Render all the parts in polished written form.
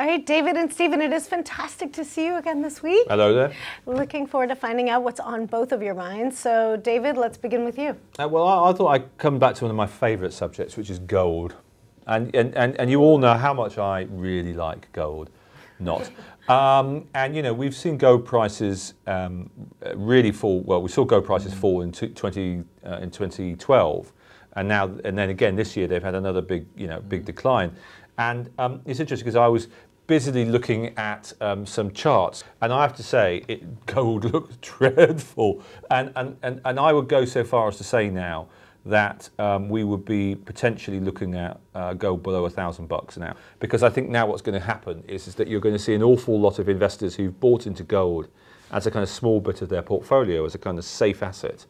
All right, David and Stephen, it is fantastic to see you again this week. Hello there. Looking forward to finding out what's on both of your minds. So, David, let's begin with you. Well, I thought I'd come back to one of my favourite subjects, which is gold. And you all know how much I really like gold. Not. And, you know, we've seen gold prices really fall. Well, we saw gold prices fall in 2012. And then again this year, they've had another big decline. And it's interesting because I was busily looking at some charts, and I have to say, gold looks dreadful. And I would go so far as to say now that we would be potentially looking at gold below $1,000 now, because I think now what's going to happen is that you're going to see an awful lot of investors who've bought into gold as a kind of small bit of their portfolio, as a kind of safe asset,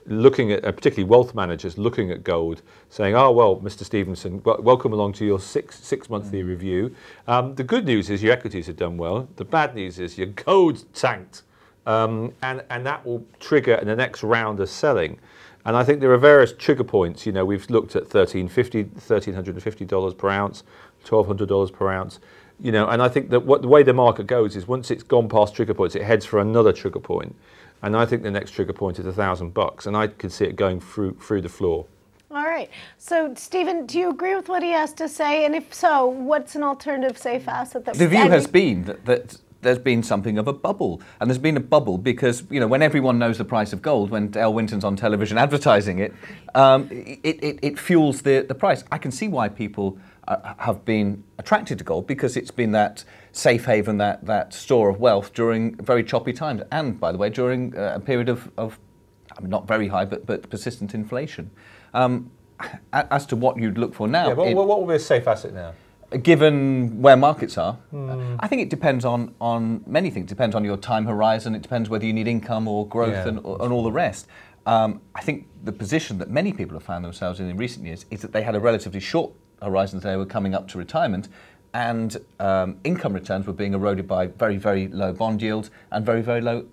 looking at, particularly wealth managers, looking at gold, saying, oh, well, Mr. Stevenson, welcome along to your six monthly review. The good news is your equities have done well. The bad news is your gold's tanked. And that will trigger the next round of selling. And I think there are various trigger points. You know, we've looked at $1,350 per ounce, $1,200 per ounce. You know, and I think that the way the market goes is once it's gone past trigger points, it heads for another trigger point. And I think the next trigger point is $1,000, and I can see it going through the floor. All right. So, Stephen, do you agree with what he has to say? And if so, what's an alternative safe asset that... The view has been that there's been something of a bubble. And there's been a bubble because, you know, when everyone knows the price of gold, when Dale Winton's on television advertising it, it fuels the price. I can see why people have been attracted to gold, because it's been that safe haven, that store of wealth during very choppy times. And, by the way, during a period of I mean, not very high, but persistent inflation. As to what you'd look for now... Yeah, what would be a safe asset now? Given where markets are, I think it depends on many things. It depends on your time horizon. It depends whether you need income or growth and all the rest. I think the position that many people have found themselves in recent years is that they had a relatively short horizon. They were coming up to retirement, and income returns were being eroded by very, very low bond yields and very, very low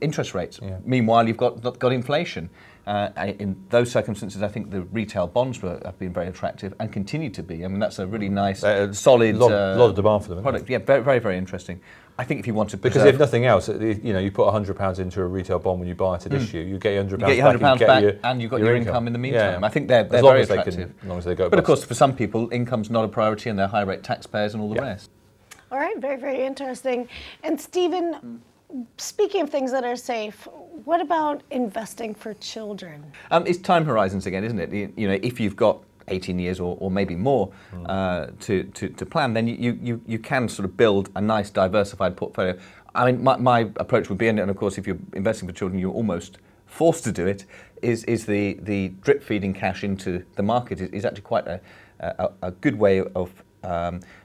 interest rates. Yeah. Meanwhile, you've got inflation. In those circumstances, I think the retail bonds have been very attractive and continue to be. I mean, that's a really nice, solid lot of demand for them. Product, yeah, very, very, very interesting. I think if you want to because if nothing else, you know, you put £100 into a retail bond when you buy it at issue, you get your £100 back. You get £100 back, and you've got your income in the meantime. Yeah. I think they're very attractive. As long as they go. But of course, for some people, income's not a priority, and they're high rate taxpayers and all the rest. All right, very, very interesting. And Stephen, speaking of things that are safe, what about investing for children? It's time horizons again, isn't it? You know, if you've got 18 years or maybe more to plan, then you can sort of build a nice diversified portfolio. I mean, my approach would be, and of course, if you're investing for children, you're almost forced to do it, is the drip feeding cash into the market is actually quite a good way of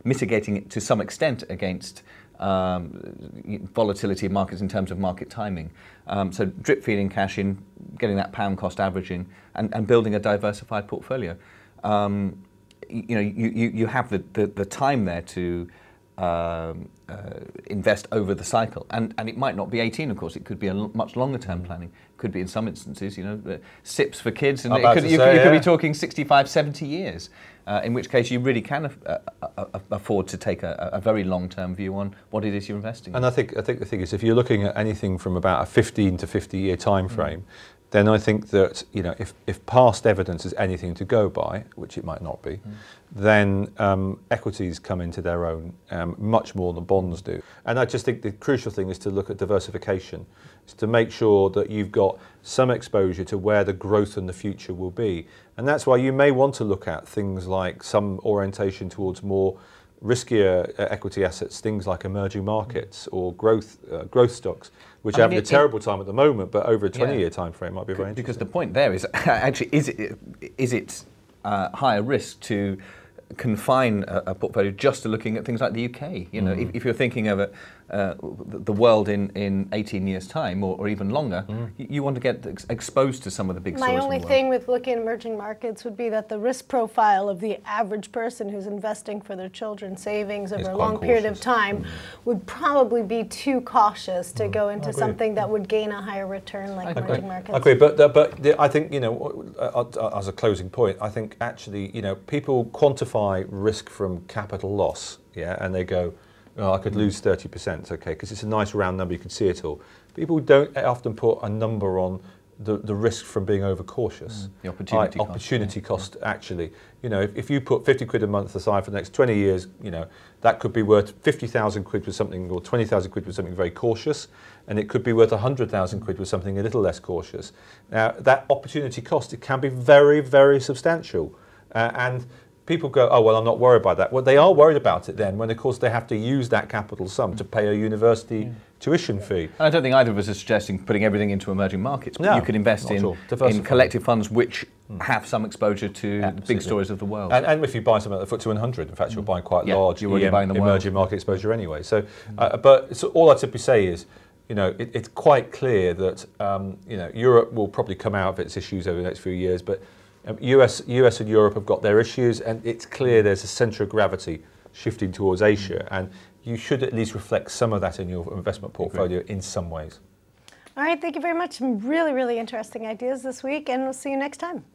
mitigating it to some extent against volatility of markets in terms of market timing. So drip feeding cash in, getting that pound cost averaging, and building a diversified portfolio. You know, you have the time there to invest over the cycle, and it might not be 18, of course. It could be a much longer term planning. It could be in some instances, you know, SIPs for kids, and you could be talking 65, 70 years. In which case you really can afford to take a very long-term view on what it is you're investing in. And I think the thing is, if you're looking at anything from about a 15 to 50-year time frame, then I think that, you know, if past evidence is anything to go by, which it might not be, then equities come into their own much more than bonds do. And I just think the crucial thing is to look at diversification, is to make sure that you've got some exposure to where the growth in the future will be. And that's why you may want to look at things like some orientation towards more riskier equity assets, things like emerging markets or growth stocks, which are having a terrible time at the moment, but over a 20-year time frame might be very interesting. Because the point there is, actually, is it higher risk to confine a portfolio just to looking at things like the UK? You know, if you're thinking of the world in 18 years' time or even longer, you want to get exposed to some of the big stories. My only thing with looking at emerging markets would be that the risk profile of the average person who's investing for their children's savings over a long period of time would probably be too cautious to go into something that would gain a higher return like emerging markets. I agree, but I think, as a closing point, I think actually, people quantify risk from capital loss, and they go, oh, I could lose 30%, okay, because it's a nice round number, you can see it all. People don't often put a number on the risk from being overcautious. The opportunity cost. Opportunity cost, actually. If you put 50 quid a month aside for the next 20 years, that could be worth 50,000 quid with something, or 20,000 quid with something very cautious, and it could be worth 100,000 quid with something a little less cautious. Now, that opportunity cost, it can be very, very substantial. And people go, oh, well, I'm not worried about that. Well, they are worried about it then when, of course, they have to use that capital sum to pay a university tuition fee. And I don't think either of us are suggesting putting everything into emerging markets, but No, you could invest in collective funds which have some exposure to the big stories of the world. And if you buy something at the FTSE 100, in fact, you're buying quite large you're already buying the emerging market exposure anyway. So, so all I'd simply say is, it's quite clear that Europe will probably come out of its issues over the next few years, but US and Europe have got their issues, and it's clear there's a centre of gravity shifting towards Asia, and you should at least reflect some of that in your investment portfolio in some ways. All right, thank you very much. Some really, really interesting ideas this week, and we'll see you next time.